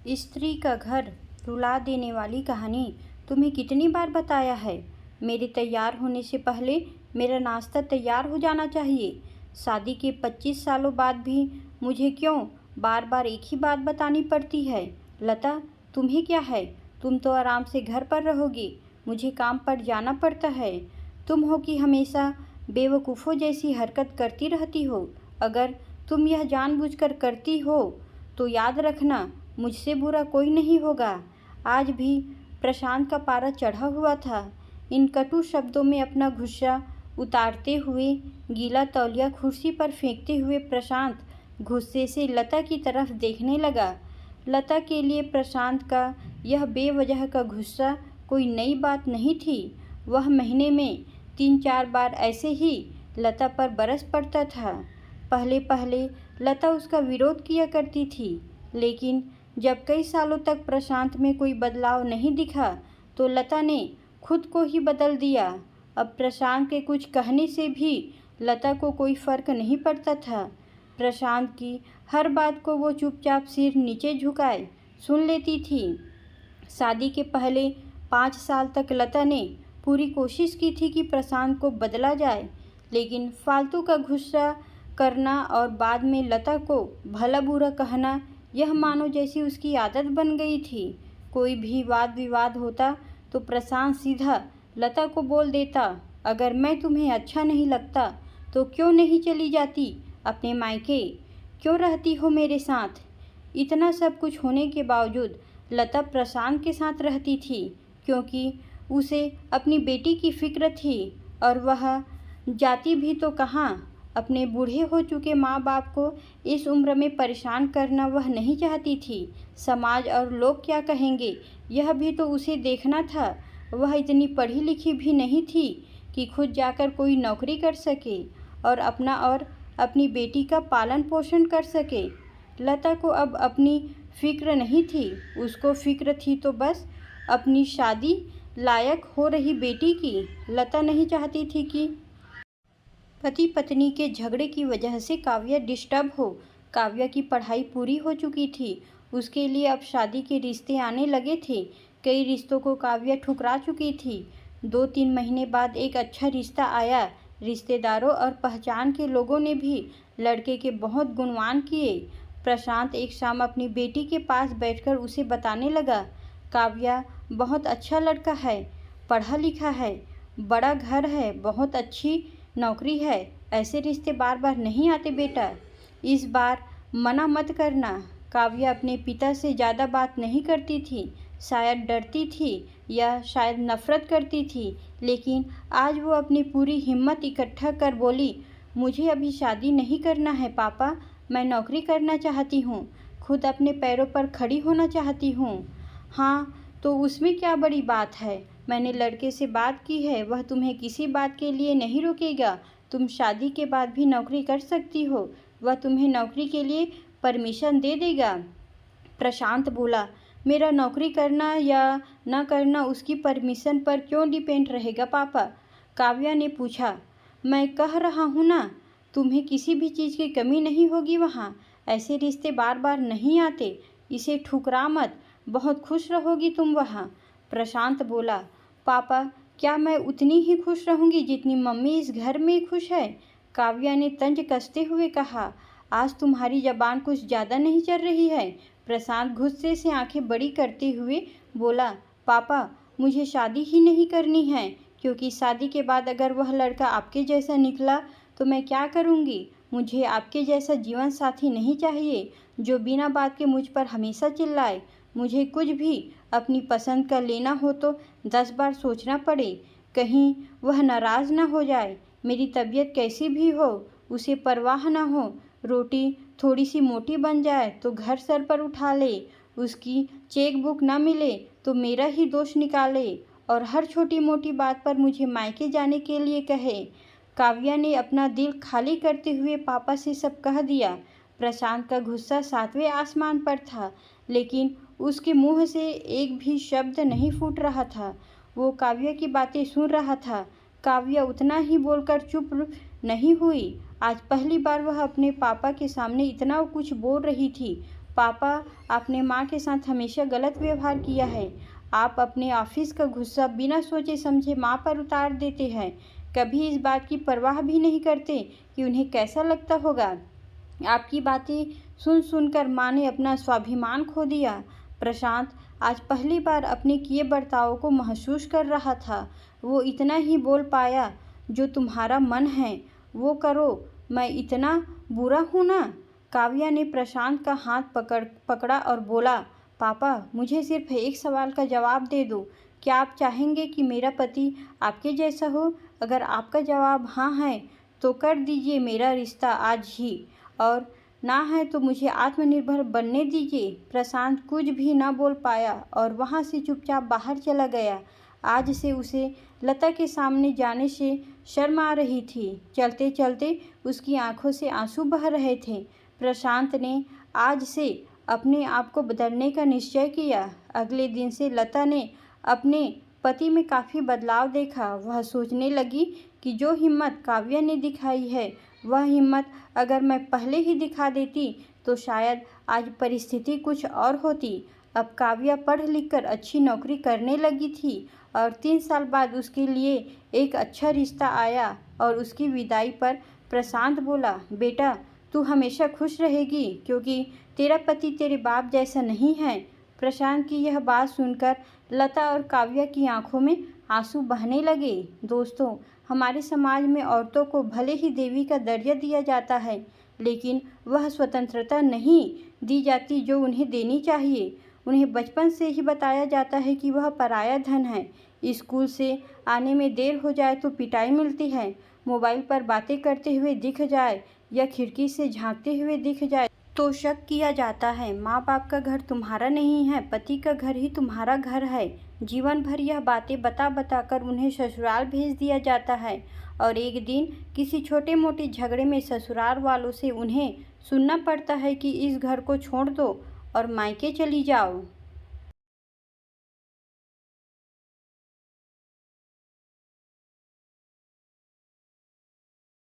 स्त्री का घर रुला देने वाली कहानी तुम्हें कितनी बार बताया है। मेरे तैयार होने से पहले मेरा नाश्ता तैयार हो जाना चाहिए। शादी के 25 सालों बाद भी मुझे क्यों बार बार एक ही बात बतानी पड़ती है। लता, तुम्हें क्या है? तुम तो आराम से घर पर रहोगी, मुझे काम पर जाना पड़ता है। तुम हो कि हमेशा बेवकूफ़ों जैसी हरकत करती रहती हो। अगर तुम यह जानबूझकर करती हो तो याद रखना, मुझसे बुरा कोई नहीं होगा। आज भी प्रशांत का पारा चढ़ा हुआ था। इन कटु शब्दों में अपना गुस्सा उतारते हुए, गीला तौलिया कुर्सी पर फेंकते हुए प्रशांत गुस्से से लता की तरफ देखने लगा। लता के लिए प्रशांत का यह बेवजह का गुस्सा कोई नई बात नहीं थी। वह महीने में 3-4 बार ऐसे ही लता पर बरस पड़ता था। पहले पहले लता उसका विरोध किया करती थी, लेकिन जब कई सालों तक प्रशांत में कोई बदलाव नहीं दिखा तो लता ने खुद को ही बदल दिया। अब प्रशांत के कुछ कहने से भी लता को कोई फर्क नहीं पड़ता था। प्रशांत की हर बात को वो चुपचाप सिर नीचे झुकाए सुन लेती थी। शादी के पहले 5 साल तक लता ने पूरी कोशिश की थी कि प्रशांत को बदला जाए, लेकिन फालतू का गुस्सा करना और बाद में लता को भला बुरा कहना, यह मानो जैसी उसकी आदत बन गई थी। कोई भी वाद विवाद होता तो प्रशांत सीधा लता को बोल देता, अगर मैं तुम्हें अच्छा नहीं लगता तो क्यों नहीं चली जाती अपने मायके, क्यों रहती हो मेरे साथ। इतना सब कुछ होने के बावजूद लता प्रशांत के साथ रहती थी, क्योंकि उसे अपनी बेटी की फिक्र थी। और वह जाती भी तो कहाँ, अपने बूढ़े हो चुके माँ बाप को इस उम्र में परेशान करना वह नहीं चाहती थी। समाज और लोग क्या कहेंगे, यह भी तो उसे देखना था। वह इतनी पढ़ी लिखी भी नहीं थी कि खुद जाकर कोई नौकरी कर सके और अपना और अपनी बेटी का पालन पोषण कर सके। लता को अब अपनी फिक्र नहीं थी, उसको फिक्र थी तो बस अपनी शादी लायक हो रही बेटी की। लता नहीं चाहती थी कि पति पत्नी के झगड़े की वजह से काव्या डिस्टर्ब हो। काव्या की पढ़ाई पूरी हो चुकी थी, उसके लिए अब शादी के रिश्ते आने लगे थे। कई रिश्तों को काव्या ठुकरा चुकी थी। 2-3 महीने बाद एक अच्छा रिश्ता आया। रिश्तेदारों और पहचान के लोगों ने भी लड़के के बहुत गुणगान किए। प्रशांत एक शाम अपनी बेटी के पास बैठकर उसे बताने लगा, काव्या बहुत अच्छा लड़का है, पढ़ा लिखा है, बड़ा घर है, बहुत अच्छी नौकरी है। ऐसे रिश्ते बार बार नहीं आते बेटा, इस बार मना मत करना। काव्या अपने पिता से ज़्यादा बात नहीं करती थी, शायद डरती थी या शायद नफरत करती थी, लेकिन आज वो अपनी पूरी हिम्मत इकट्ठा कर बोली, मुझे अभी शादी नहीं करना है पापा, मैं नौकरी करना चाहती हूँ, खुद अपने पैरों पर खड़ी होना चाहती हूँ। हाँ, तो उसमें क्या बड़ी बात है, मैंने लड़के से बात की है, वह तुम्हें किसी बात के लिए नहीं रोकेगा। तुम शादी के बाद भी नौकरी कर सकती हो, वह तुम्हें नौकरी के लिए परमिशन दे देगा। प्रशांत बोला, मेरा नौकरी करना या न करना उसकी परमिशन पर क्यों डिपेंड रहेगा पापा। काव्या ने पूछा, मैं कह रहा हूँ ना, तुम्हें किसी भी चीज़ की कमी नहीं होगी वहाँ। ऐसे रिश्ते बार बार नहीं आते, इसे ठुकरा मत, बहुत खुश रहोगी तुम वहाँ। प्रशांत बोला, पापा क्या मैं उतनी ही खुश रहूँगी जितनी मम्मी इस घर में खुश है। काव्या ने तंज कसते हुए कहा, आज तुम्हारी जबान कुछ ज़्यादा नहीं चल रही है। प्रशांत गुस्से से आंखें बड़ी करते हुए बोला, पापा मुझे शादी ही नहीं करनी है, क्योंकि शादी के बाद अगर वह लड़का आपके जैसा निकला तो मैं क्या करूँगी। मुझे आपके जैसा जीवन साथी नहीं चाहिए जो बिना बात के मुझ पर हमेशा चिल्लाए। मुझे कुछ भी अपनी पसंद का लेना हो तो 10 बार सोचना पड़े, कहीं वह नाराज़ ना हो जाए। मेरी तबीयत कैसी भी हो उसे परवाह ना हो, रोटी थोड़ी सी मोटी बन जाए तो घर सर पर उठा ले, उसकी चेक बुक ना मिले तो मेरा ही दोष निकाले और हर छोटी मोटी बात पर मुझे मायके जाने के लिए कहे। काव्या ने अपना दिल खाली करते हुए पापा से सब कह दिया। प्रशांत का गुस्सा 7वें आसमान पर था, लेकिन उसके मुंह से एक भी शब्द नहीं फूट रहा था। वो काव्या की बातें सुन रहा था। काव्या उतना ही बोलकर चुप नहीं हुई। आज पहली बार वह अपने पापा के सामने इतना कुछ बोल रही थी। पापा, आपने माँ के साथ हमेशा गलत व्यवहार किया है। आप अपने ऑफिस का गुस्सा बिना सोचे समझे माँ पर उतार देते हैं। कभी इस बात की परवाह भी नहीं करते कि उन्हें कैसा लगता होगा। आपकी बातें सुन सुनकर माँ ने अपना स्वाभिमान खो दिया। प्रशांत आज पहली बार अपने किए बर्ताव को महसूस कर रहा था। वो इतना ही बोल पाया, जो तुम्हारा मन है वो करो, मैं इतना बुरा हूँ ना। काव्या ने प्रशांत का हाथ पकड़ा और बोला, पापा, मुझे सिर्फ एक सवाल का जवाब दे दो। क्या आप चाहेंगे कि मेरा पति आपके जैसा हो? अगर आपका जवाब हाँ है तो कर दीजिए मेरा रिश्ता आज ही, और ना है तो मुझे आत्मनिर्भर बनने दीजिए। प्रशांत कुछ भी न बोल पाया और वहाँ से चुपचाप बाहर चला गया। आज से उसे लता के सामने जाने से शर्म आ रही थी। चलते चलते उसकी आंखों से आंसू बह रहे थे। प्रशांत ने आज से अपने आप को बदलने का निश्चय किया। अगले दिन से लता ने अपने पति में काफ़ी बदलाव देखा। वह सोचने लगी कि जो हिम्मत काव्या ने दिखाई है, वह हिम्मत अगर मैं पहले ही दिखा देती तो शायद आज परिस्थिति कुछ और होती। अब काव्या पढ़ लिख कर अच्छी नौकरी करने लगी थी और 3 साल बाद उसके लिए एक अच्छा रिश्ता आया। और उसकी विदाई पर प्रशांत बोला, बेटा, तू हमेशा खुश रहेगी क्योंकि तेरा पति तेरे बाप जैसा नहीं है। प्रशांत की यह बात सुनकर लता और काव्या की आंखों में आंसू बहने लगे। दोस्तों, हमारे समाज में औरतों को भले ही देवी का दर्जा दिया जाता है, लेकिन वह स्वतंत्रता नहीं दी जाती जो उन्हें देनी चाहिए। उन्हें बचपन से ही बताया जाता है कि वह पराया धन है। स्कूल से आने में देर हो जाए तो पिटाई मिलती है। मोबाइल पर बातें करते हुए दिख जाए या खिड़की से झांकते हुए दिख जाए तो शक किया जाता है। माँ बाप का घर तुम्हारा नहीं है, पति का घर ही तुम्हारा घर है। जीवन भर यह बातें बता बता कर उन्हें ससुराल भेज दिया जाता है और एक दिन किसी छोटे मोटे झगड़े में ससुराल वालों से उन्हें सुनना पड़ता है कि इस घर को छोड़ दो और मायके चली जाओ।